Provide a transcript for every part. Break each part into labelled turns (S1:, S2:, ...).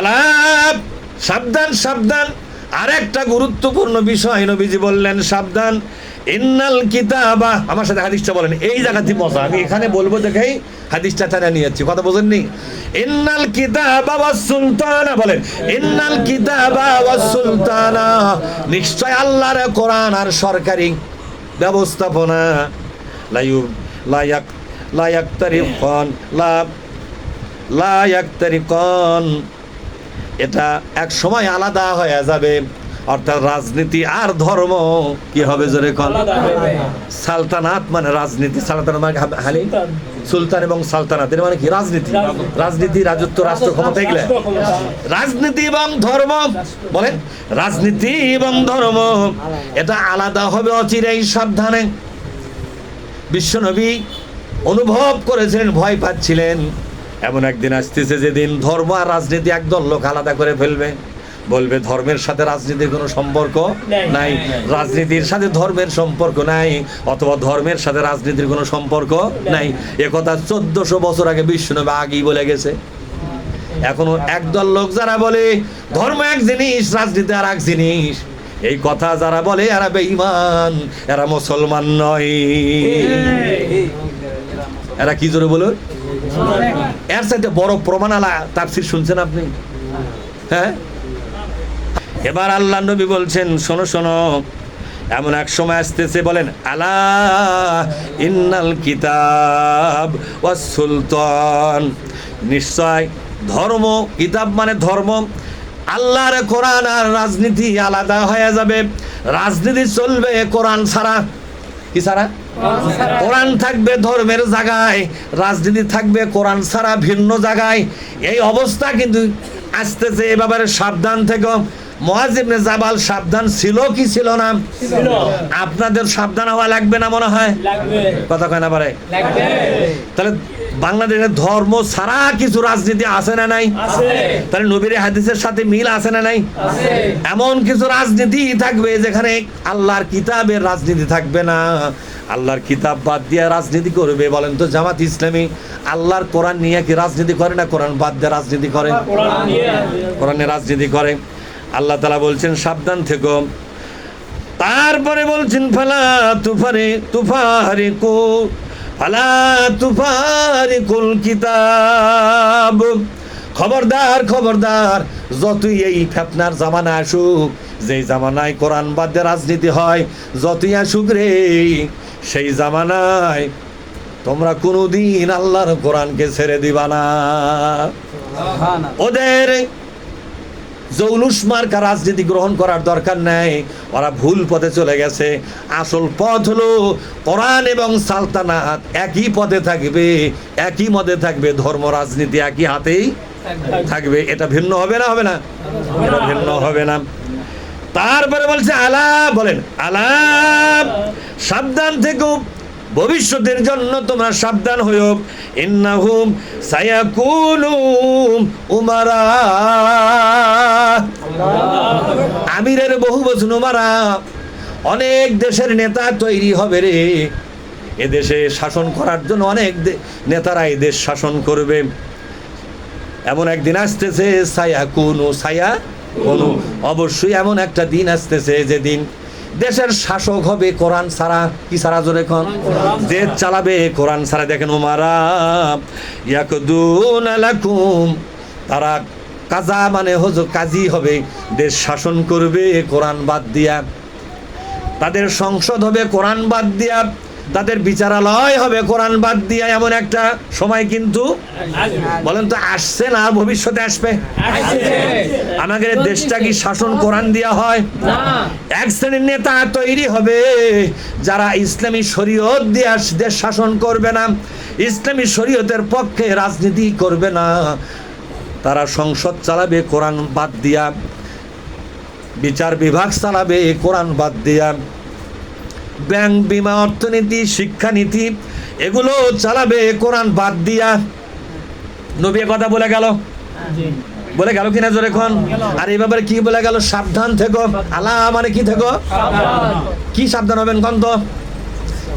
S1: আলা, সাবধান সাবধান। আরেকটা গুরুত্বপূর্ণ বিষয় নবীজি বললেন, সাবধান। ইন্নাল কিতাবা, আমার সাথে হাদিসটা বলেন, এই জায়গাতে মজা, আমি এখানে বলবো দেখেই হাদিসটা টানা নিয়েছি, কথা বোঝেননি? ইন্নাল কিতাবা ওয়াস সুলতানা, বলেন ইন্নাল কিতাবা ওয়াস সুলতানা, নিশ্চয় আল্লাহর কোরআন আর সরকারি ব্যবস্থাপনা লা ইয়াক্তারিকান, এটা এক সময় আলাদা হয়ে যাবে। অর্থাৎ রাজনীতি আর ধর্ম কি হবে জোরে কোন? সালতানাত মানে রাজনীতি, সালতানাত মানে হালি সুলতান এবং সালতানাত এর মানে কি? রাজনীতি, রাজনীতি, রাজত্ব, রাষ্ট্র ক্ষমতা, এগুলা রাজনীতি এবং ধর্ম, বলেন রাজনীতি এবং ধর্ম এটা আলাদা হবে অচিরেই, সাবধানে। বিশ্বনবী অনুভব করেছিলেন, ভয় পাচ্ছিলেন, এমন একদিন আসতেছে যেদিন ধর্ম আর রাজনীতি একদল লোক আলাদা করে ফেলবে, বলবে ধর্মের সাথে রাজনীতির কোনো সম্পর্ক নাই, রাজনীতির সাথে ধর্মের সম্পর্ক নাই, অথবা ধর্মের সাথে রাজনীতির কোনো সম্পর্ক নাই। একথা 1400 বছর আগে বিশ্বনবী আগেই বলে গেছে। এখনো একদল লোক যারা বলে ধর্ম এক জিনিস, রাজনীতি আর এক জিনিস, এই কথা যারা বলে এরা বেঈমান, এরা মুসলমান নয়। এরা কি জোরে বলুন? এর সাথে বড় প্রমাণ আলা তাফসীর শুনছেন আপনি? হ্যাঁ, এবার আল্লাহ নবী বলছেন, শোনো শোনো, এমন এক সময় আসতেছে, বলেন আলা ইন্নাল কিতাব ওয়াস সুলতান, নিশ্চয় ধর্ম, কিতাব মানে ধর্ম, আল্লাহর কোরআন আর রাজনীতি আলাদা হয়ে যাবে। রাজনীতি চলবে কোরআন ছাড়া, কি ছাড়া? কোরআন থাকবে ধর্মের জায়গায়, রাজনীতি থাকবে কোরআন ছাড়া ভিন্ন জায়গায়। এই অবস্থা কিন্তু আসতেছে, এ ব্যাপারে সাবধান থেকো। মুআয ইবনে জাবাল সাবধান ছিল কি ছিল না? আপনাদের সাবধান হওয়া লাগবে না মনে হয়? কথা কয় না পারে? তাহলে বাংলাদেশে ধর্ম ছাড়া কিছু রাজনীতি আছে না নাই? তাহলে নবীর হাদিসের সাথে মিল আছে না নাই? এমন কিছু রাজনীতি থাকবে যেখানে আল্লাহর কিতাবের রাজনীতি থাকবে না, আল্লাহর কিতাব বাদ দিয়ে রাজনীতি করবে। বলেন তো জামাত ইসলামী আল্লাহর কোরআন নিয়ে কি রাজনীতি করে না কোরআন বাদ দিয়ে রাজনীতি করে? কোরআনে রাজনীতি করে। আল্লাহ তাআলা বলছেন সাবধান থেকো। তারপরে বলছেন ফালা তুফারিকুল কিতাব, খবরদার খবরদার, যতই এই ফিতনার জামানা আসুক, যেই জামানায় কোরআন বাদ দিয়ে রাজনীতি হয়, যতই আসুক রে, সেই জামানায় তোমরা কোনোদিন আল্লাহর কোরআনকে ছেড়ে দিবা না। ওদের জৌলুস মার্কা রাজনীতি গ্রহণ করার দরকার নাই, ওরা ভুল পথে চলে গেছে। আসল পথ হলো কোরআন এবং সালতানাত একই পথে থাকবে, একই মধ্যে থাকবে, ধর্ম রাজনীতি একই হাতেই থাকবে। এটা ভিন্ন হবে না? হবে না? এটা ভিন্ন হবে না। তারপরে বলছে আলা, বলেন আলা, সাবধান থেকো, ভবিষ্যতের জন্য তোমরা সাবধান হইও। ইন্নাহুম সায়াকুনু উমারা, আমিরের বহু বচন উমারা, অনেক দেশের নেতা তৈরি হবে রে। এদেশে শাসন করার জন্য অনেক নেতারা এই দেশ শাসন করবে। এমন একদিন আসতেছে, সায়াকুনু, অবশ্যই এমন একটা দিন আসতেছে যেদিন দেশের শাসক হবে কোরআন ছাড়া। কি ছাড়া জোরে কোন? দেশ চালাবে কোরআন ছাড়া। দেখেন উমারা ইয়াকুদুনা লাকুম, তারা কাজা মানে কাজী হবে, দেশ শাসন করবে কোরআন বাদ দিয়া, তাদের সংসদ হবে কোরআন বাদ দিয়া, তাদের বিচারালয় হবে কোরআন বাদ দিয়া। এমন একটা সময় কিন্তু বলেন তো আসছে না ভবিষ্যতে আসবে? আমাদের দেশটা কি শাসন কোরআন দিয়া হয়? এক শ্রেণীর নেতা তৈরি হবে যারা ইসলামী শরীয়ত দিয়ে দেশ শাসন করবে না, ইসলামী শরীয়তের পক্ষে রাজনীতি করবে না, তারা সংসদ চালাবে কোরআন বাদ দিয়া, বিচার বিভাগ চালাবে কোরআন বাদ দিয়া, ব্যাংক, বিমা, অর্থনীতি, শিক্ষানীতি এগুলো চালাবে কোরআন বাদ দিয়া। নবী কথা বলে গেল, বলে গেল কিনা জোরে কোন? আর এই ব্যাপারে কি বলে গেল? সাবধান থেকো। আলা মানে কি থেকো? কি সাবধান হবেন কোন? তো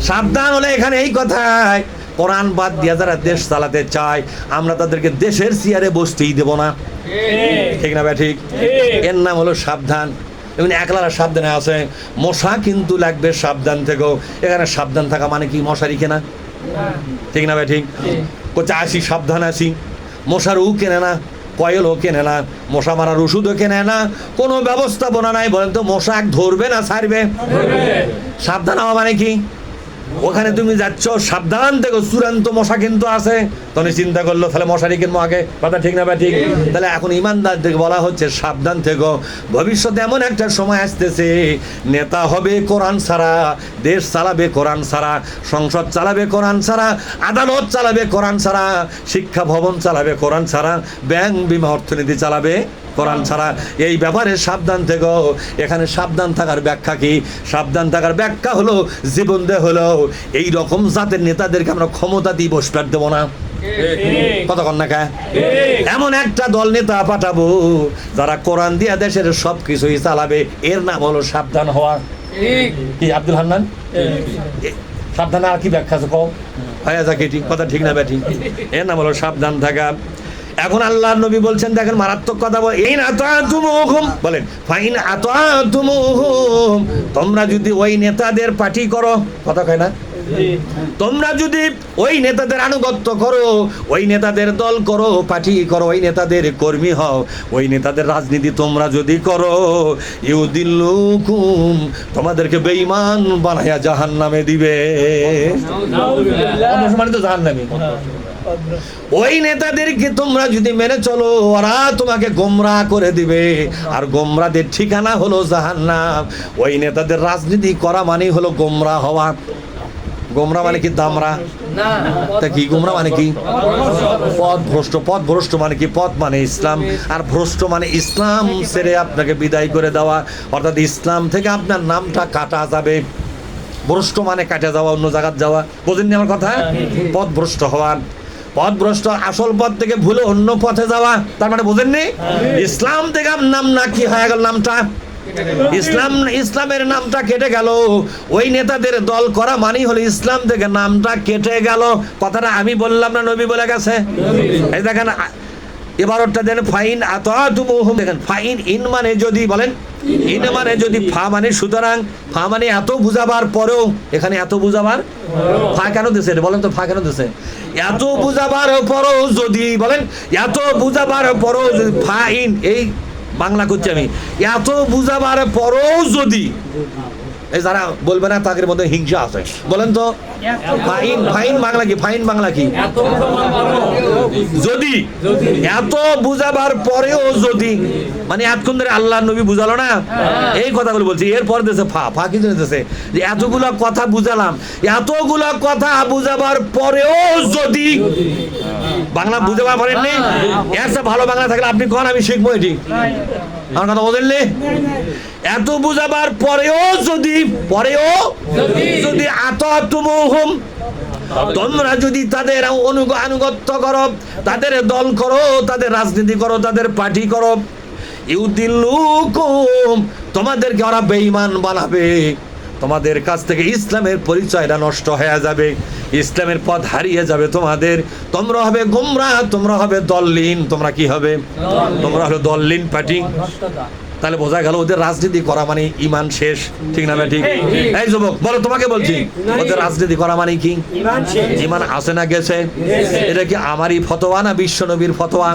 S1: সাবধান হলে এখানে এই কথায়, কোরআন বাদ দিয়া যারা দেশ চালাতে চায় আমরা তাদেরকে দেশের চেয়ারে বসতেই দেব না। ঠিক না ভাই ঠিক? এর নাম হলো সাবধান। এমনি একলা সাবধানে আছে, মশা কিন্তু লাগবে সাবধান থেকেও। এখানে সাবধান থাকা মানে কি? মশারি কেনা, ঠিক না ভাই ঠিক? কোথায় আসি সাবধান আসি, মশারও কেনে না, কয়েলও কেনে না, মশা মারার ওষুধও কেনে না, কোনো ব্যবস্থাপনা নাই। বলেন তো মশা ধরবে না ছাড়বে? সাবধান হওয়া মানে কি? ওখানে তুমি যাচ্ছ সাবধান থেকে, চূড়ান্ত মশা কিন্তু আছে। তখন চিন্তা করলো তাহলে মশারি কিনবো আগে, কথা ঠিক না ভাই ঠিক? তাহলে এখন ইমানদারদের বলা হচ্ছে সাবধান থেকে। ভবিষ্যতে এমন একটা সময় আসতেছে, নেতা হবে কোরআন ছাড়া, দেশ চালাবে কোরআন ছাড়া, সংসদ চালাবে কোরআন ছাড়া, আদালত চালাবে কোরআন ছাড়া, শিক্ষা ভবন চালাবে কোরআন ছাড়া, ব্যাংক বিমা অর্থনীতি চালাবে কোরআন ছাড়া। এই ব্যাপারে সাবধান থেকে। এখানে সাবধান থাকার ব্যাখ্যা কি? সাবধান থাকার ব্যাখ্যা হলো জীবন দে হলো এই রকম জাতের নেতাদেরকে আমরা ক্ষমতা দিয়ে বসবার দেবো না। কতক্ষণ না কা এমন একটা দল নেতা পাঠাবো যারা কোরআন দিয়া দেশের সব কিছুই চালাবে। এর নাম হলো সাবধান হওয়া। কি আব্দুল হান্নান, সাবধান আর কি ব্যাখ্যা আছে কও? ভাইয়া যাকে ঠিক, কথা ঠিক না ব্যাঠি? এর নাম হলো সাবধান থাকা। এখন আল্লাহর নবী বলছেন, দেখেন মারাত্মক কথা বলেন, ফাইন আতাতুমুহুম, তোমরা যদি ওই নেতাদের পার্টি করো, কথা কয় না? তোমরা যদি ওই নেতাদের আনুগত্য করো, ওই নেতাদের দল করো, পার্টি করো, ওই নেতাদের কর্মী হও, ওই নেতাদের রাজনীতি তোমরা যদি করো, ইউদিল্লুকুম, তোমাদেরকে বেঈমান বানায়া জাহান্নামে দিবে। তো জাহান্নামে। ওই নেতাদেরকে তোমরা যদি মেনে চলো, ওরা তোমাকে গোমরাহ করে দিবে, আর গোমরাদের ঠিকানা হলো জাহান্নাম। ওই নেতাদের রাজনীতি করা মানে হলো গোমরাহ হওয়া। গোমরা মানে কি? দামরা তা কি? গোমরা মানে কি? পথ ভ্রষ্ট। পথ ভ্রষ্ট মানে কি? পথ মানে ইসলাম, আর ভ্রষ্ট মানে ইসলাম ছেড়ে আপনাকে বিদায় করে দেওয়া, অর্থাৎ ইসলাম থেকে আপনার নামটা কাটা যাবে। ভ্রষ্ট মানে কাটা যাওয়া, অন্য জায়গায় যাওয়া। বোঝেননি আমার কথা? পথ ভ্রষ্ট হওয়া, পথ ভ্রষ্ট আসল পথ থেকে ভুলে অন্য পথে যাওয়া, তার মানে বোঝেননি? ইসলাম থেকে নাম না কি হয়ে গেল? নামটা ইসলামের নামটা কেটে গেল। ওই নেতাদের দল করা মানেই হলো ইসলাম থেকে নামটা কেটে গেল। কথাটা আমি বললাম না নবী বলে গেছে? এই দেখেন এবারটা দেন, ফাইন আতাতুমুহুম, দেখেন ফাইন ইন মানে যদি, বলেন ইন মানে যদি, ফা মানে সুতরাং, ফা মানে এত বুঝাবার পরেও, এখানে এত বুঝাবার ফা কেন দিছে? বলেন তো ফা কেন দিছে? এত বুঝাবার পরেও যদি, বলেন এত বুঝাবার পরেও যদি, ফা ইন, এই বাংলা করছি আমি, এত বুঝাবার পরেও যদি, এই যারা বলবে না তাদের মধ্যে হিংসা আছে, বলেন তো ফাইন, ফাইন বাংলা কি? ফাইন বাংলা কি? যদি, এত বুঝাবার পরেও যদি, মানে এতক্ষণ ধরে আল্লাহ নবী বুঝালো না, এই কথাগুলো বলছি। এরপর দেশে ফা, ফা কি দিতেছে? যে এতগুলা কথা বুঝালাম, এতগুলা কথা বুঝাবার পরেও যদি, বাংলা বুঝাবার পারেননি? এর চেয়ে ভালো বাংলা থাকলে আপনি কন, আমি শিখবো এটি। আমার কথা বলেননি? এত বুঝাবার পরেও যদি, যদি আতাতুমুহুম, তোমরা যদি তাদের আনুগত্য করো, তাদের দল করো, তাদের রাজনীতি করো, তাদের পার্টি করো, ইউদিল্লুকুম, তোমাদেরকে ওরা বেঈমান বানাবে। তোমাদের কাছ থেকে ইসলামের পরিচয়টা নষ্ট হয়ে যাবে, ইসলামের পথ হারিয়ে যাবে তোমাদের। তোমরা হবে গোমরাহ, তোমরা হবে দল্লিন। তোমরা কি হবে? তোমরা হলো দল্লিন পার্টি। তাহলে বোঝা গেল ওদের রাজনীতি করা মানে ইমান শেষ, ঠিক না? ঠিক? এই যুবক বলো, তোমাকে বলছি, ওদের রাজনীতি করা মানে কি? ইমান আছে না গেছে? এটা কি আমারই ফতোয়া না বিশ্ব নবীর ফতোয়া?